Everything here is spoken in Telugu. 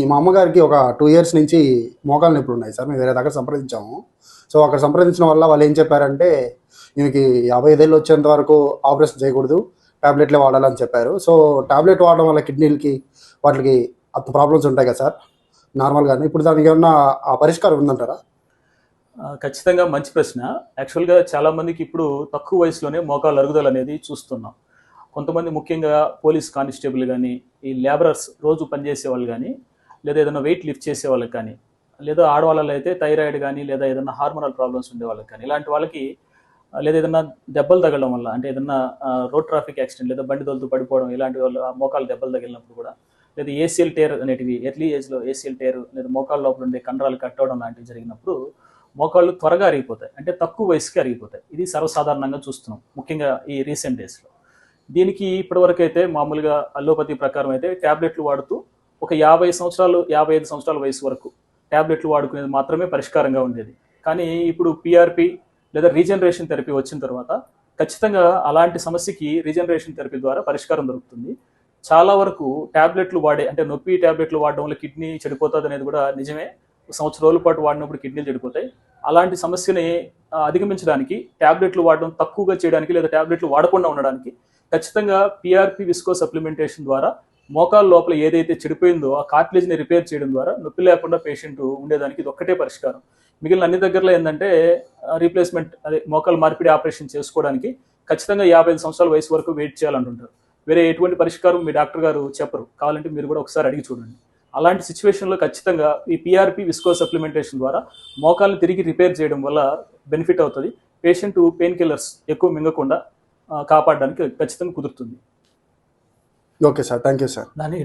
మా అమ్మగారికి ఒక 2 ఇయర్స్ నుంచి మోకాలు నొప్పులు ఉన్నాయి సార్. మేము వేరే దగ్గర సంప్రదించాము. సో అక్కడ సంప్రదించడం వల్ల వాళ్ళు ఏం చెప్పారంటే, ఈమెకి 55 ఏళ్ళు వచ్చేంత వరకు ఆపరేషన్ చేయకూడదు, టాబ్లెట్లే వాడాలని చెప్పారు. సో టాబ్లెట్ వాడడం వల్ల కిడ్నీలకి వాటికి అంత ప్రాబ్లమ్స్ ఉంటాయి కదా సార్ నార్మల్గానే. ఇప్పుడు దానికి ఏమన్నా ఆ పరిష్కారం ఉందంటారా? ఖచ్చితంగా మంచి ప్రశ్న. యాక్చువల్‌గా చాలామందికి ఇప్పుడు తక్కువ వయసులోనే మోకాళ్ళ అరుగుదల అనేది చూస్తున్నాం. కొంతమంది ముఖ్యంగా పోలీస్ కానిస్టేబుల్ గానీ, ఈ లేబరర్స్ రోజు పనిచేసే వాళ్ళు గానీ, లేదా ఏదైనా వెయిట్ లిఫ్ట్ చేసే వాళ్ళకి కానీ, లేదా ఆడవాళ్ళలో అయితే థైరాయిడ్ గానీ, లేదా ఏదన్నా హార్మోనల్ ప్రాబ్లమ్స్ ఉండే వాళ్ళకి కానీ, ఇలాంటి వాళ్ళకి లేదా ఏదన్నా దెబ్బలు తగలడం వల్ల అంటే ఏదన్నా రోడ్ ట్రాఫిక్ యాక్సిడెంట్ లేదా బండి తోలుతూ పడిపోవడం ఇలాంటి వాళ్ళు మోకాళ్ళు దెబ్బలు తగిలినప్పుడు కూడా, లేదా ఏసీఎల్ టేర్ అనేటివి ఎర్లీ ఏజ్‌లో ఏసీఎల్ టేర్ లేదా మోకాళ్ళ లోపల ఉండే కండరాలు కట్ అవ్వడం లాంటివి జరిగినప్పుడు మోకాళ్ళు త్వరగా అరిగిపోతాయి. అంటే తక్కువ వయసుకి అరిగిపోతాయి. ఇది సర్వసాధారణంగా చూస్తున్నాం. ముఖ్యంగా ఈ రీసెంట్ డేస్‌లో. దీనికి ఇప్పటివరకైతే మామూలుగా అల్లోపతి ప్రకారం అయితే టాబ్లెట్లు వాడుతూ ఒక 50 సంవత్సరాలు, 55 సంవత్సరాల వయసు వరకు టాబ్లెట్లు వాడుకునేది మాత్రమే పరిష్కారంగా ఉండేది. కానీ ఇప్పుడు పీఆర్‌పీ లేదా రీజనరేషన్ థెరపీ వచ్చిన తర్వాత ఖచ్చితంగా అలాంటి సమస్యకి రీజనరేషన్ థెరపీ ద్వారా పరిష్కారం దొరుకుతుంది. చాలా వరకు టాబ్లెట్లు వాడే అంటే నొప్పి టాబ్లెట్లు వాడడం వల్ల కిడ్నీ చెడిపోతదనేది కూడా నిజమే. సంవత్సరం రోజుల పాటు వాడినప్పుడు కిడ్నీలు చెడిపోతాయి. అలాంటి సమస్యని అధిగమించడానికి టాబ్లెట్లు వాడడం తక్కువగా చేయడానికి లేదా టాబ్లెట్లు వాడకుండా ఉండడానికి ఖచ్చితంగా పీఆర్‌పీ విస్కో సప్లిమెంటేషన్ ద్వారా మోకాళ్ళ లోపల ఏదైతే చెడిపోయిందో ఆ కార్టిలేజ్‌ని రిపేర్ చేయడం ద్వారా నొప్పి లేకుండా పేషెంట్ ఉండేదానికి ఇది ఒక్కటే పరిష్కారం. మిగిలిన అన్ని దగ్గరలో ఏందంటే రీప్లేస్‌మెంట్ అదే మోకాళ్ళ మార్పిడి ఆపరేషన్ చేసుకోవడానికి ఖచ్చితంగా 55 సంవత్సరాల వయసు వరకు వెయిట్ చేయాలంటుంటారు. వేరే ఎటువంటి పరిష్కారం మీ డాక్టర్ గారు చెప్పరు. కావాలంటే మీరు కూడా ఒకసారి అడిగి చూడండి. అలాంటి సిచ్యువేషన్‌లో ఖచ్చితంగా ఈ పీఆర్‌పీ విస్కో సప్లిమెంటేషన్ ద్వారా మోకాళ్ళని తిరిగి రిపేర్ చేయడం వల్ల బెనిఫిట్ అవుతది. పేషెంట్ పెయిన్ కిల్లర్స్ ఎక్కువ మింగకుండా కాపాడడానికి ఖచ్చితంగా కుదురుతుంది. Okay sir. Thank you sir. దాన్ని